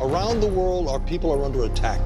Around the world, our people are under attack.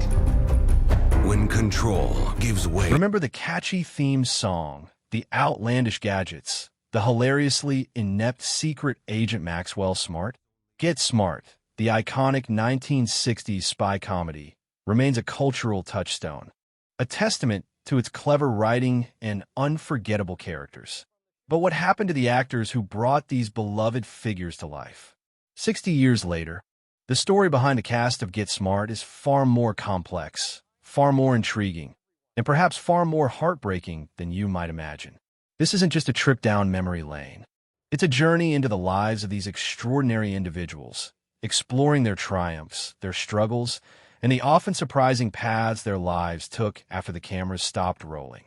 When control gives way. Remember the catchy theme song, the outlandish gadgets, the hilariously inept secret agent Maxwell Smart? Get Smart, the iconic 1960s spy comedy, remains a cultural touchstone, a testament to its clever writing and unforgettable characters. But what happened to the actors who brought these beloved figures to life? 60 years later, the story behind the cast of Get Smart is far more complex, far more intriguing, and perhaps far more heartbreaking than you might imagine. This isn't just a trip down memory lane. It's a journey into the lives of these extraordinary individuals, exploring their triumphs, their struggles, and the often surprising paths their lives took after the cameras stopped rolling.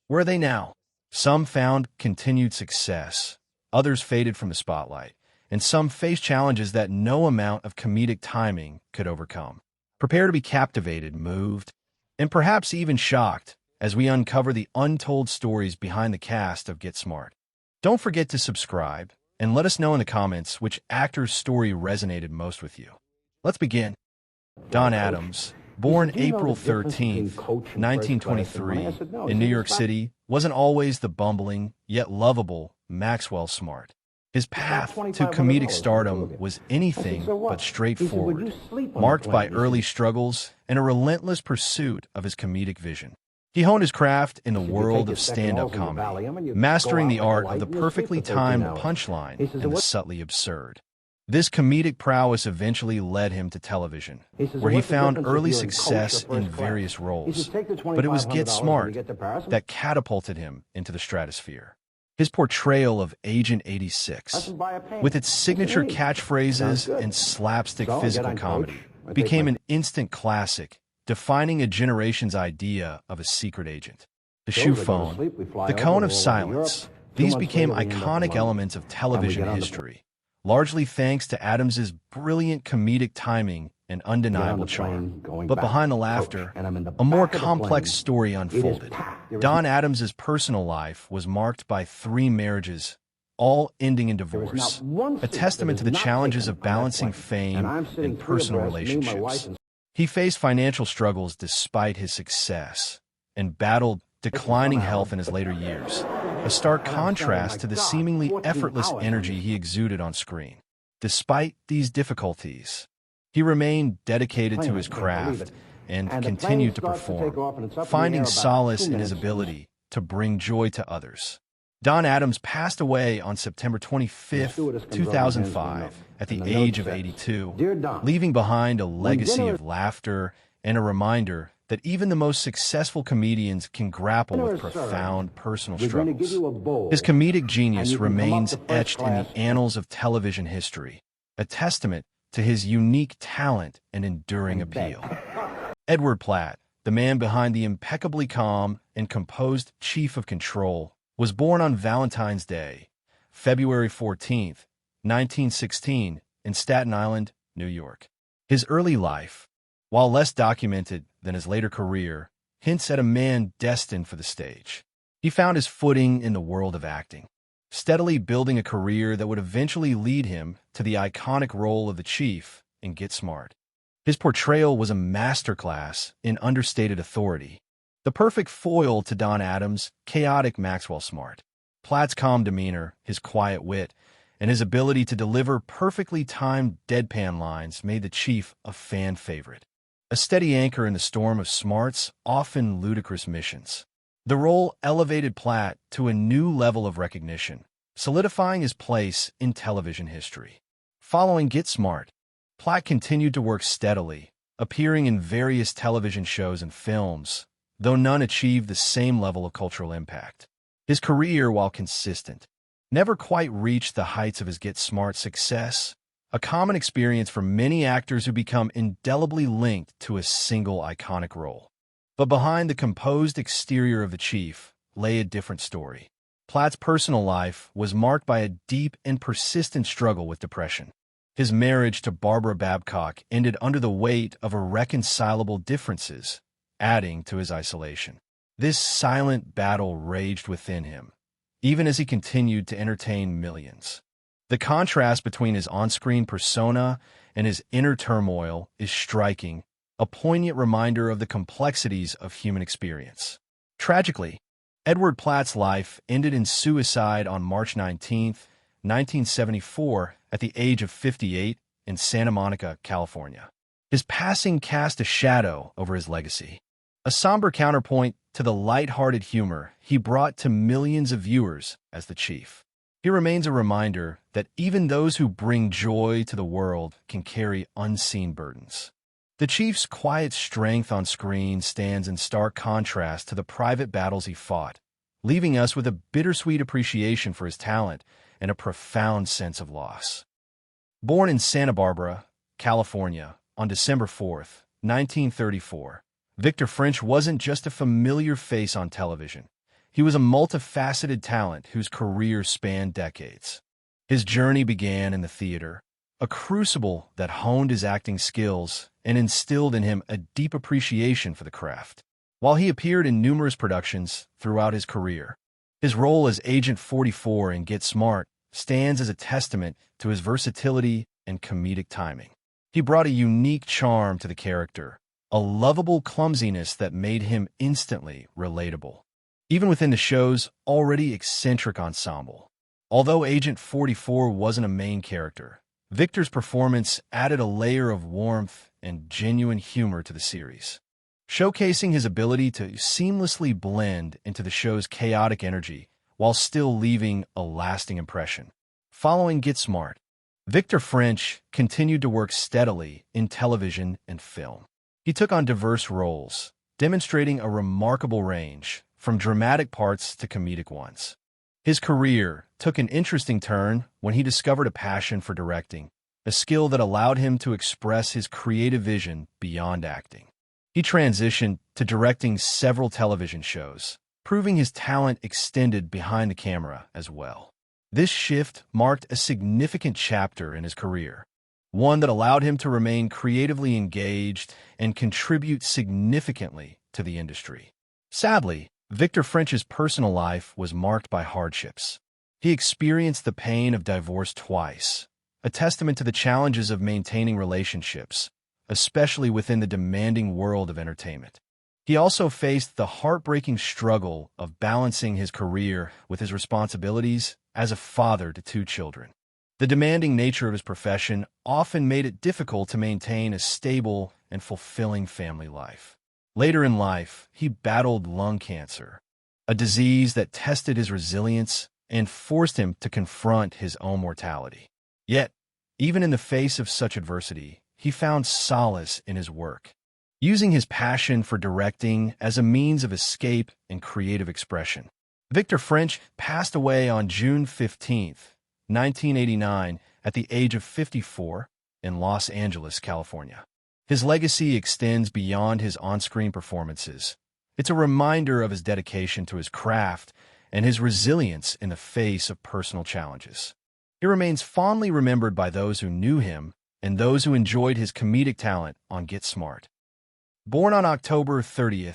Where are they now? Some found continued success, others faded from the spotlight, and some faced challenges that no amount of comedic timing could overcome. Prepare to be captivated, moved, and perhaps even shocked as we uncover the untold stories behind the cast of Get Smart. Don't forget to subscribe and let us know in the comments which actor's story resonated most with you. Let's begin. Don Adams, born April 13, 1923, in New York City, wasn't always the bumbling, yet lovable Maxwell Smart. His path to comedic stardom was anything but straightforward, marked by early struggles and a relentless pursuit of his comedic vision. He honed his craft in the world of stand-up comedy, mastering the art of the perfectly timed punchline and the subtly absurd. This comedic prowess eventually led him to television, where he found early success in various roles. But it was Get Smart that catapulted him into the stratosphere. His portrayal of Agent 86, with its signature catchphrases and slapstick physical comedy, became an instant classic, defining a generation's idea of a secret agent. The shoe phone, the cone of silence, these became iconic elements of television history, largely thanks to Adams's brilliant comedic timing and undeniable charm. But behind the laughter, a more complex story unfolded. Don Adams's personal life was marked by 3 marriages, all ending in divorce, a testament to the challenges of balancing fame and personal relationships. He faced financial struggles despite his success and battled declining health in his later years, a stark contrast to the seemingly effortless energy he exuded on screen. Despite these difficulties, he remained dedicated to his craft and continued to perform, finding solace in his ability to bring joy to others. Don Adams passed away on September 25, 2005, at the age of 82, leaving behind a legacy of laughter and a reminder that even the most successful comedians can grapple with profound personal struggles. His comedic genius remains etched in the annals of television history, a testament to his unique talent and enduring appeal. Edward Platt, the man behind the impeccably calm and composed Chief of Control, was born on Valentine's Day, February 14, 1916, in Staten Island, New York. His early life, while less documented than his later career, hints at a man destined for the stage. He found his footing in the world of acting, steadily building a career that would eventually lead him to the iconic role of the Chief in Get Smart. His portrayal was a masterclass in understated authority, the perfect foil to Don Adams' chaotic Maxwell Smart. Platt's calm demeanor, his quiet wit, and his ability to deliver perfectly timed deadpan lines made the Chief a fan favorite, a steady anchor in the storm of Smart's often ludicrous missions. The role elevated Platt to a new level of recognition, solidifying his place in television history. Following Get Smart, Platt continued to work steadily, appearing in various television shows and films, though none achieved the same level of cultural impact. His career, while consistent, never quite reached the heights of his Get Smart success, a common experience for many actors who become indelibly linked to a single iconic role. But behind the composed exterior of the Chief lay a different story. Platt's personal life was marked by a deep and persistent struggle with depression. His marriage to Barbara Babcock ended under the weight of irreconcilable differences, adding to his isolation. This silent battle raged within him, even as he continued to entertain millions. The contrast between his on-screen persona and his inner turmoil is striking, a poignant reminder of the complexities of human experience. Tragically, Edward Platt's life ended in suicide on March 19, 1974, at the age of 58 in Santa Monica, California. His passing cast a shadow over his legacy, a somber counterpoint to the light-hearted humor he brought to millions of viewers as the Chief. He remains a reminder that even those who bring joy to the world can carry unseen burdens. The Chief's quiet strength on screen stands in stark contrast to the private battles he fought, leaving us with a bittersweet appreciation for his talent and a profound sense of loss. Born in Santa Barbara, California, on December 4, 1934, Victor French wasn't just a familiar face on television. He was a multifaceted talent whose career spanned decades. His journey began in the theater, a crucible that honed his acting skills and instilled in him a deep appreciation for the craft. While he appeared in numerous productions throughout his career, his role as Agent 44 in Get Smart stands as a testament to his versatility and comedic timing. He brought a unique charm to the character, a lovable clumsiness that made him instantly relatable, even within the show's already eccentric ensemble. Although Agent 44 wasn't a main character, Victor's performance added a layer of warmth and genuine humor to the series, showcasing his ability to seamlessly blend into the show's chaotic energy while still leaving a lasting impression. Following Get Smart, Victor French continued to work steadily in television and film. He took on diverse roles, demonstrating a remarkable range, from dramatic parts to comedic ones. His career took an interesting turn when he discovered a passion for directing, a skill that allowed him to express his creative vision beyond acting. He transitioned to directing several television shows, proving his talent extended behind the camera as well. This shift marked a significant chapter in his career, one that allowed him to remain creatively engaged and contribute significantly to the industry. Sadly, Victor French's personal life was marked by hardships. He experienced the pain of divorce twice, a testament to the challenges of maintaining relationships, especially within the demanding world of entertainment. He also faced the heartbreaking struggle of balancing his career with his responsibilities as a father to 2 children. The demanding nature of his profession often made it difficult to maintain a stable and fulfilling family life. Later in life, he battled lung cancer, a disease that tested his resilience and forced him to confront his own mortality. Yet, even in the face of such adversity, he found solace in his work, using his passion for directing as a means of escape and creative expression. Victor French passed away on June 15, 1989, at the age of 54 in Los Angeles, California. His legacy extends beyond his on-screen performances. It's a reminder of his dedication to his craft and his resilience in the face of personal challenges. He remains fondly remembered by those who knew him and those who enjoyed his comedic talent on Get Smart. Born on October 30,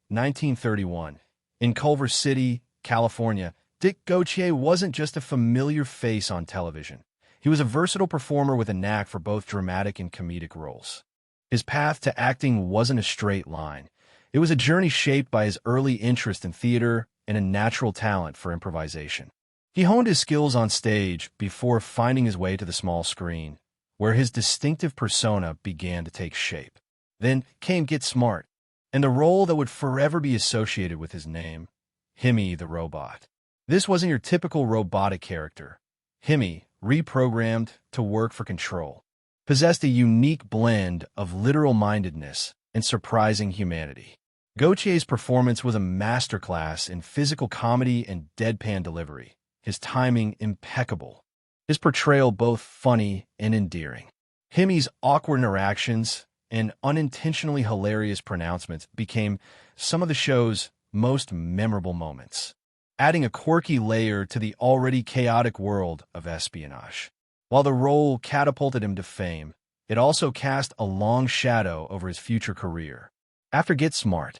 1931, in Culver City, California, Dick Gautier wasn't just a familiar face on television. He was a versatile performer with a knack for both dramatic and comedic roles. His path to acting wasn't a straight line. It was a journey shaped by his early interest in theater and a natural talent for improvisation. He honed his skills on stage before finding his way to the small screen, where his distinctive persona began to take shape. Then came Get Smart, and the role that would forever be associated with his name, Hemi the Robot. This wasn't your typical robotic character. Hemi, reprogrammed to work for Control, possessed a unique blend of literal-mindedness and surprising humanity. Gautier's performance was a masterclass in physical comedy and deadpan delivery, his timing impeccable, his portrayal both funny and endearing. Hemi's awkward interactions and unintentionally hilarious pronouncements became some of the show's most memorable moments, adding a quirky layer to the already chaotic world of espionage. While the role catapulted him to fame, it also cast a long shadow over his future career. After Get Smart,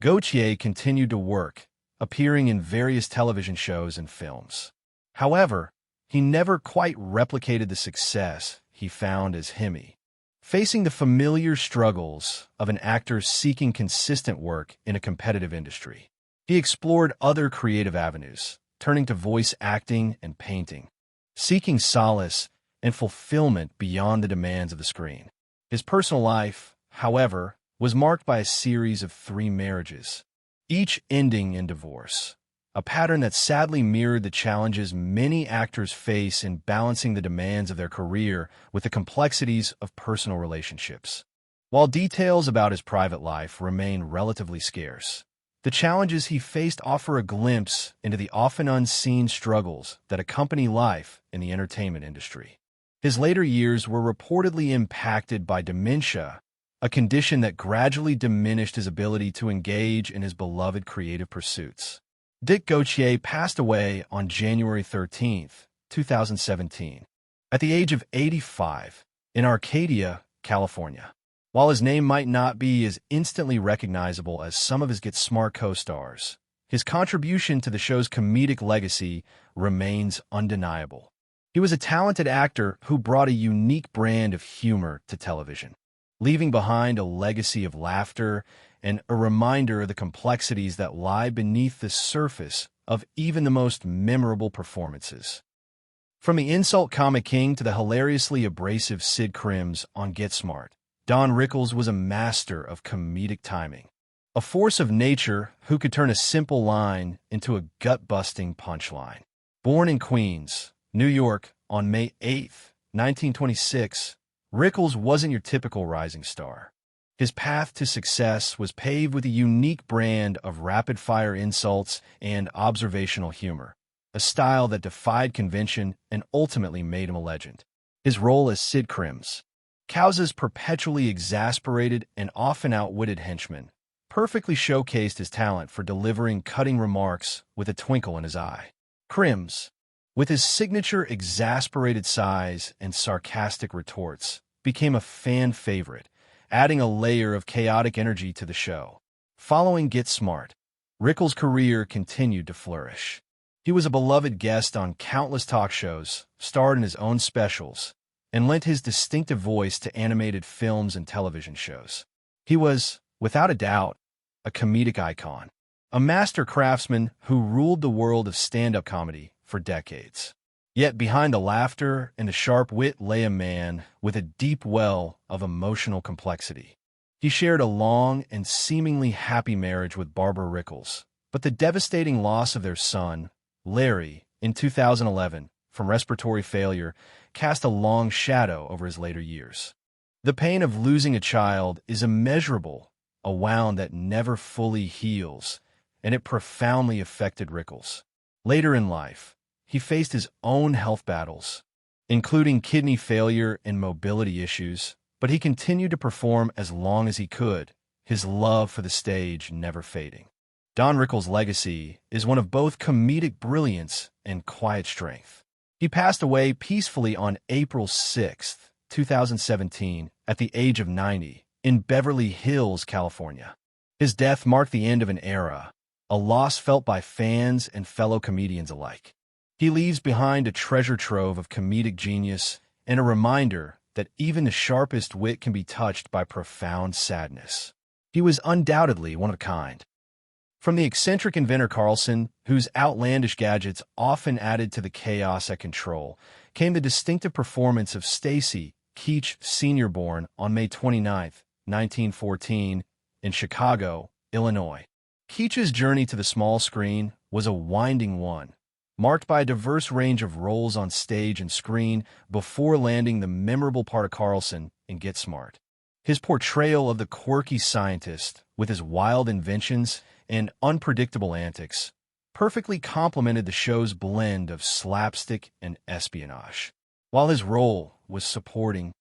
Gautier continued to work, appearing in various television shows and films. However, he never quite replicated the success he found as Hemi. Facing the familiar struggles of an actor seeking consistent work in a competitive industry, he explored other creative avenues, turning to voice acting and painting, seeking solace and fulfillment beyond the demands of the screen. His personal life, however, was marked by a series of 3 marriages, each ending in divorce, a pattern that sadly mirrored the challenges many actors face in balancing the demands of their career with the complexities of personal relationships. While details about his private life remain relatively scarce, the challenges he faced offer a glimpse into the often unseen struggles that accompany life in the entertainment industry. His later years were reportedly impacted by dementia, a condition that gradually diminished his ability to engage in his beloved creative pursuits. Dick Gautier passed away on January 13, 2017, at the age of 85, in Arcadia, California. While his name might not be as instantly recognizable as some of his Get Smart co-stars, his contribution to the show's comedic legacy remains undeniable. He was a talented actor who brought a unique brand of humor to television, leaving behind a legacy of laughter and a reminder of the complexities that lie beneath the surface of even the most memorable performances. From the insult comic king to the hilariously abrasive Sid Crims on Get Smart, Don Rickles was a master of comedic timing, a force of nature who could turn a simple line into a gut-busting punchline. Born in Queens, New York, on May 8, 1926, Rickles wasn't your typical rising star. His path to success was paved with a unique brand of rapid-fire insults and observational humor, a style that defied convention and ultimately made him a legend. His role as Sid Crims, Cows's perpetually exasperated and often outwitted henchman, perfectly showcased his talent for delivering cutting remarks with a twinkle in his eye. Crims, with his signature exasperated sighs and sarcastic retorts, became a fan favorite, adding a layer of chaotic energy to the show. Following Get Smart, Rickles' career continued to flourish. He was a beloved guest on countless talk shows, starred in his own specials, and lent his distinctive voice to animated films and television shows. He was, without a doubt, a comedic icon, a master craftsman who ruled the world of stand-up comedy for decades. Yet behind the laughter and the sharp wit lay a man with a deep well of emotional complexity. He shared a long and seemingly happy marriage with Barbara Rickles, but the devastating loss of their son, Larry, in 2011, from respiratory failure, cast a long shadow over his later years. The pain of losing a child is immeasurable, a wound that never fully heals, and it profoundly affected Rickles. Later in life, he faced his own health battles, including kidney failure and mobility issues, but he continued to perform as long as he could, his love for the stage never fading. Don Rickles' legacy is one of both comedic brilliance and quiet strength. He passed away peacefully on April 6, 2017, at the age of 90, in Beverly Hills, California. His death marked the end of an era, a loss felt by fans and fellow comedians alike. He leaves behind a treasure trove of comedic genius and a reminder that even the sharpest wit can be touched by profound sadness. He was undoubtedly one of a kind. From the eccentric inventor Carlson, whose outlandish gadgets often added to the chaos at control, came the distinctive performance of Stacy Keach Sr., born on May 29, 1914, in Chicago, Illinois. Keach's journey to the small screen was a winding one, marked by a diverse range of roles on stage and screen before landing the memorable part of Carlson in Get Smart. His portrayal of the quirky scientist, with his wild inventions and unpredictable antics, perfectly complemented the show's blend of slapstick and espionage. While his role was supporting,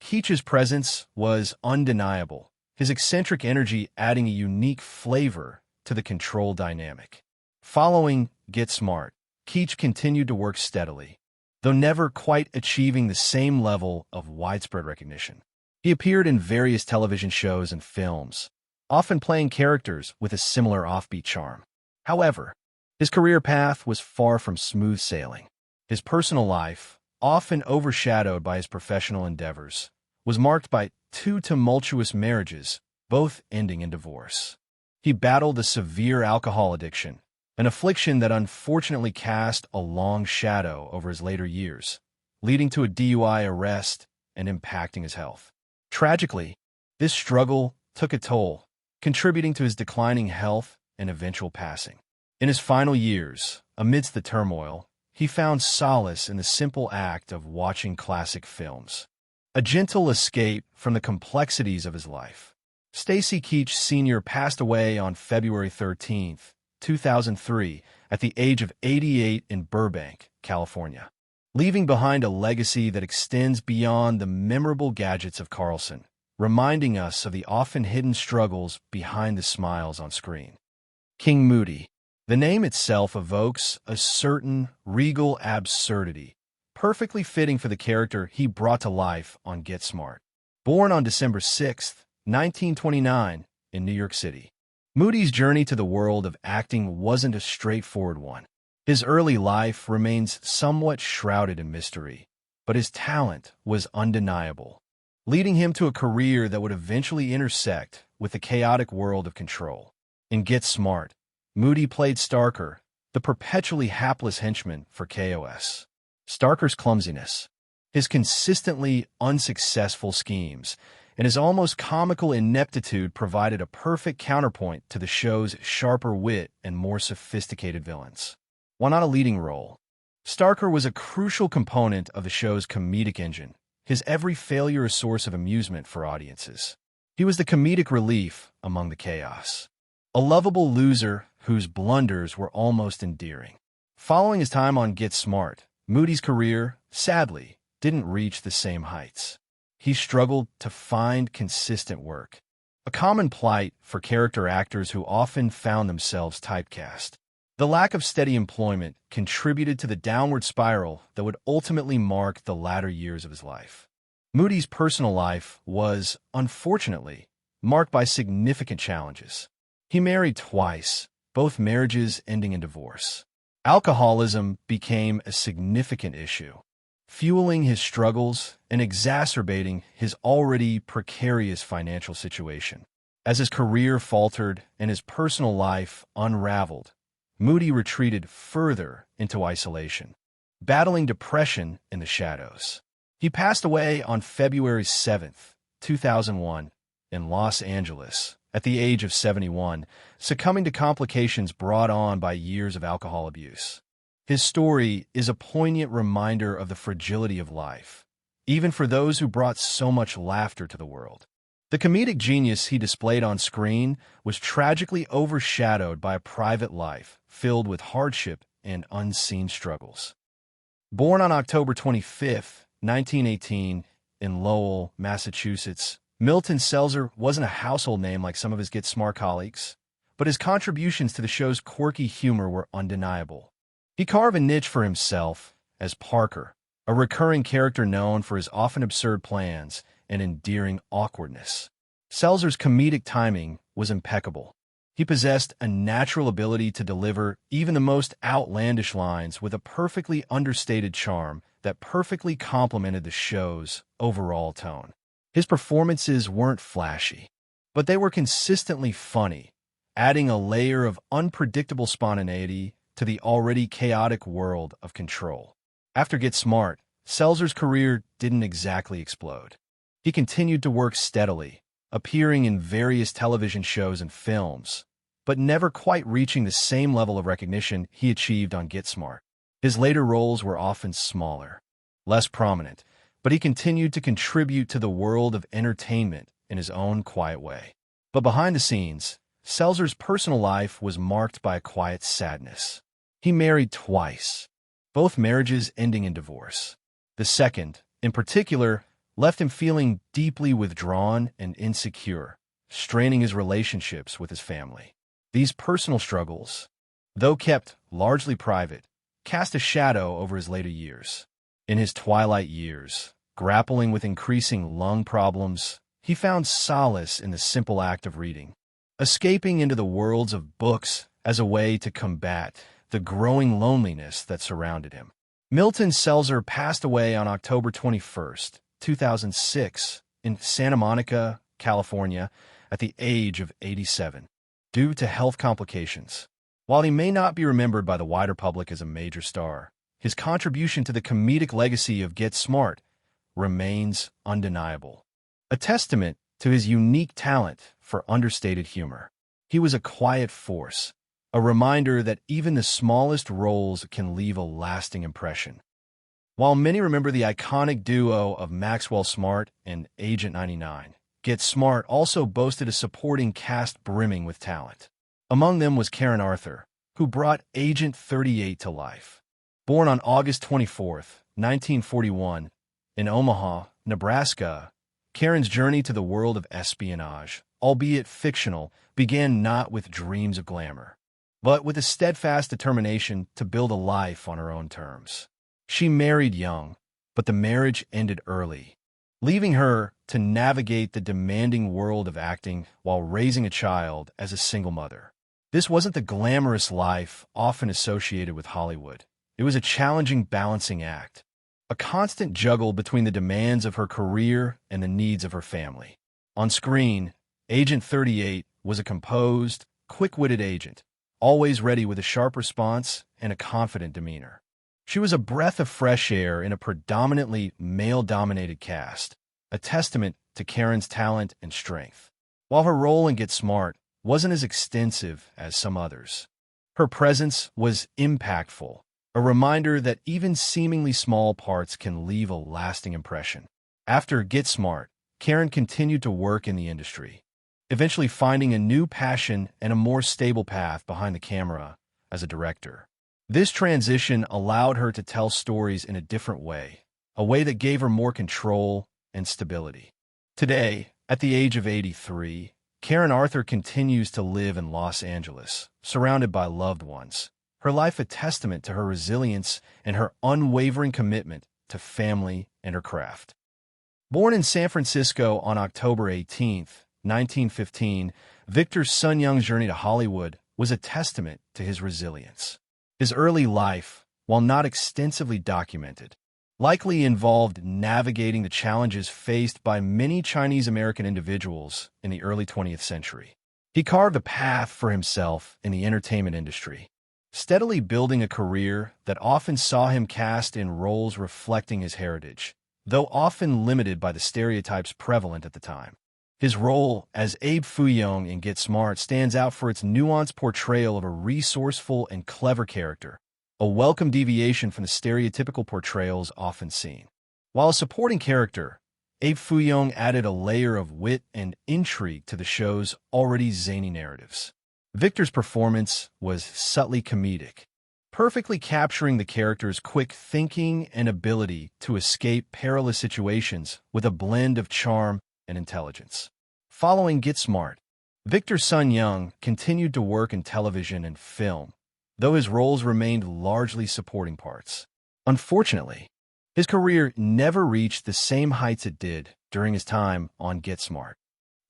Keach's presence was undeniable, his eccentric energy adding a unique flavor to the control dynamic. Following Get Smart, Keach continued to work steadily, though never quite achieving the same level of widespread recognition. He appeared in various television shows and films, often playing characters with a similar offbeat charm. However, his career path was far from smooth sailing. His personal life, often overshadowed by his professional endeavors, was marked by two tumultuous marriages, both ending in divorce. He battled a severe alcohol addiction, an affliction that unfortunately cast a long shadow over his later years, leading to a DUI arrest and impacting his health. Tragically, this struggle took a toll, contributing to his declining health and eventual passing. In his final years, amidst the turmoil, he found solace in the simple act of watching classic films, a gentle escape from the complexities of his life. Stacy Keach Sr. passed away on February 13, 2003, at the age of 88 in Burbank, California, leaving behind a legacy that extends beyond the memorable gadgets of Carlson, reminding us of the often hidden struggles behind the smiles on screen. King Moody. The name itself evokes a certain regal absurdity, perfectly fitting for the character he brought to life on Get Smart. Born on December 6, 1929, in New York City, Moody's journey to the world of acting wasn't a straightforward one. His early life remains somewhat shrouded in mystery, but his talent was undeniable, leading him to a career that would eventually intersect with the chaotic world of Control. In Get Smart, Moody played Starker, the perpetually hapless henchman for KOS. Starker's clumsiness, his consistently unsuccessful schemes, and his almost comical ineptitude provided a perfect counterpoint to the show's sharper wit and more sophisticated villains. While not a leading role, Starker was a crucial component of the show's comedic engine, his every failure a source of amusement for audiences. He was the comedic relief among the chaos, a lovable loser whose blunders were almost endearing. Following his time on Get Smart, Moody's career, sadly, didn't reach the same heights. He struggled to find consistent work, a common plight for character actors who often found themselves typecast. The lack of steady employment contributed to the downward spiral that would ultimately mark the latter years of his life. Moody's personal life was, unfortunately, marked by significant challenges. He married twice, both marriages ending in divorce. Alcoholism became a significant issue, fueling his struggles and exacerbating his already precarious financial situation. As his career faltered and his personal life unraveled, Moody retreated further into isolation, battling depression in the shadows. He passed away on February 7, 2001, in Los Angeles, at the age of 71, succumbing to complications brought on by years of alcohol abuse. His story is a poignant reminder of the fragility of life, even for those who brought so much laughter to the world. The comedic genius he displayed on screen was tragically overshadowed by a private life filled with hardship and unseen struggles. Born on October 25, 1918, in Lowell, Massachusetts, Milton Selzer wasn't a household name like some of his Get Smart colleagues, but his contributions to the show's quirky humor were undeniable. He carved a niche for himself as Parker, a recurring character known for his often absurd plans and endearing awkwardness. Selzer's comedic timing was impeccable. He possessed a natural ability to deliver even the most outlandish lines with a perfectly understated charm that perfectly complemented the show's overall tone. His performances weren't flashy, but they were consistently funny, adding a layer of unpredictable spontaneity to the already chaotic world of Control. After Get Smart, Selzer's career didn't exactly explode. He continued to work steadily, appearing in various television shows and films, but never quite reaching the same level of recognition he achieved on Get Smart. His later roles were often smaller, less prominent, but he continued to contribute to the world of entertainment in his own quiet way. But behind the scenes, Selzer's personal life was marked by a quiet sadness. He married twice, both marriages ending in divorce. The second, in particular, left him feeling deeply withdrawn and insecure, straining his relationships with his family. These personal struggles, though kept largely private, cast a shadow over his later years. In his twilight years, grappling with increasing lung problems, he found solace in the simple act of reading, escaping into the worlds of books as a way to combat the growing loneliness that surrounded him. Milton Seltzer passed away on October 21st, 2006, in Santa Monica, California, at the age of 87, due to health complications. While he may not be remembered by the wider public as a major star, his contribution to the comedic legacy of Get Smart remains undeniable, a testament to his unique talent for understated humor. He was a quiet force, a reminder that even the smallest roles can leave a lasting impression. While many remember the iconic duo of Maxwell Smart and Agent 99, Get Smart also boasted a supporting cast brimming with talent. Among them was Karen Arthur, who brought Agent 38 to life. Born on August 24, 1941, in Omaha, Nebraska, Karen's journey to the world of espionage, albeit fictional, began not with dreams of glamour, but with a steadfast determination to build a life on her own terms. She married young, but the marriage ended early, leaving her to navigate the demanding world of acting while raising a child as a single mother. This wasn't the glamorous life often associated with Hollywood. It was a challenging balancing act, a constant juggle between the demands of her career and the needs of her family. On screen, Agent 38 was a composed, quick-witted agent, always ready with a sharp response and a confident demeanor. She was a breath of fresh air in a predominantly male-dominated cast, a testament to Karen's talent and strength. While her role in Get Smart wasn't as extensive as some others, her presence was impactful, a reminder that even seemingly small parts can leave a lasting impression. After Get Smart, Karen continued to work in the industry, eventually finding a new passion and a more stable path behind the camera as a director. This transition allowed her to tell stories in a different way, a way that gave her more control and stability. Today, at the age of 83, Karen Arthur continues to live in Los Angeles, surrounded by loved ones, her life a testament to her resilience and her unwavering commitment to family and her craft. Born in San Francisco on October 18, 1915, Victor Sun Young's journey to Hollywood was a testament to his resilience. His early life, while not extensively documented, likely involved navigating the challenges faced by many Chinese-American individuals in the early 20th century. He carved a path for himself in the entertainment industry, steadily building a career that often saw him cast in roles reflecting his heritage, though often limited by the stereotypes prevalent at the time. His role as Abe Fuyong in Get Smart stands out for its nuanced portrayal of a resourceful and clever character, a welcome deviation from the stereotypical portrayals often seen. While a supporting character, Abe Fuyong added a layer of wit and intrigue to the show's already zany narratives. Victor's performance was subtly comedic, perfectly capturing the character's quick thinking and ability to escape perilous situations with a blend of charm and intelligence. Following Get Smart, Victor Sun Young continued to work in television and film, though his roles remained largely supporting parts. Unfortunately, his career never reached the same heights it did during his time on Get Smart.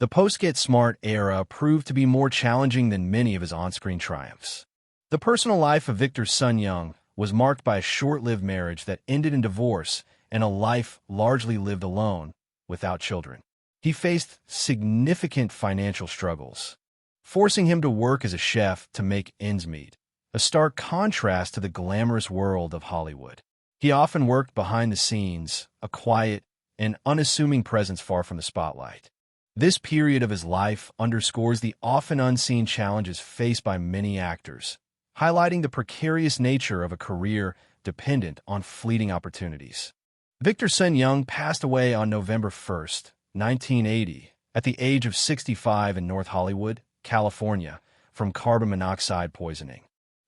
The post-Get Smart era proved to be more challenging than many of his on-screen triumphs. The personal life of Victor Sun Young was marked by a short-lived marriage that ended in divorce and a life largely lived alone, without children. He faced significant financial struggles, forcing him to work as a chef to make ends meet, a stark contrast to the glamorous world of Hollywood. He often worked behind the scenes, a quiet and unassuming presence far from the spotlight. This period of his life underscores the often unseen challenges faced by many actors, highlighting the precarious nature of a career dependent on fleeting opportunities. Victor Sun Young passed away on November 1st, 1980, at the age of 65 in North Hollywood, California, from carbon monoxide poisoning.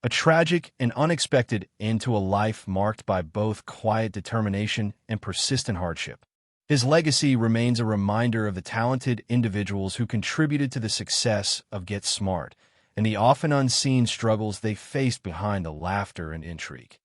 A tragic and unexpected end to a life marked by both quiet determination and persistent hardship. His legacy remains a reminder of the talented individuals who contributed to the success of Get Smart and the often unseen struggles they faced behind the laughter and intrigue.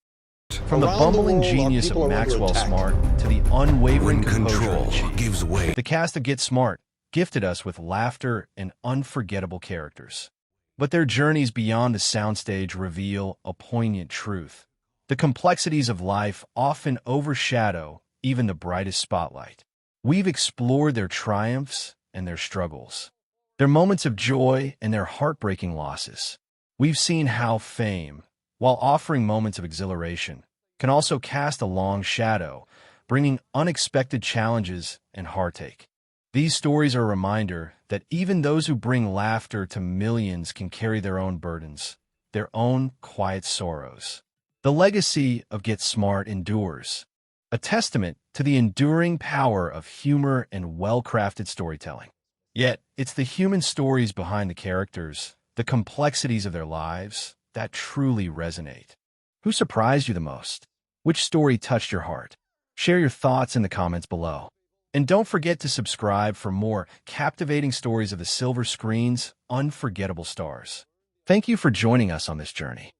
From the Around bumbling the world, our genius people of are under Maxwell attack. Smart to the unwavering When composure control of the chief, gives way. the cast of Get Smart gifted us with laughter and unforgettable characters. But their journeys beyond the soundstage reveal a poignant truth. The complexities of life often overshadow even the brightest spotlight. We've explored their triumphs and their struggles, their moments of joy and their heartbreaking losses. We've seen how fame, while offering moments of exhilaration, can also cast a long shadow, bringing unexpected challenges and heartache. These stories are a reminder that even those who bring laughter to millions can carry their own burdens, their own quiet sorrows. The legacy of Get Smart endures, a testament to the enduring power of humor and well-crafted storytelling. Yet, it's the human stories behind the characters, the complexities of their lives, that truly resonate. Who surprised you the most? Which story touched your heart? Share your thoughts in the comments below. And don't forget to subscribe for more captivating stories of the silver screen's unforgettable stars. Thank you for joining us on this journey.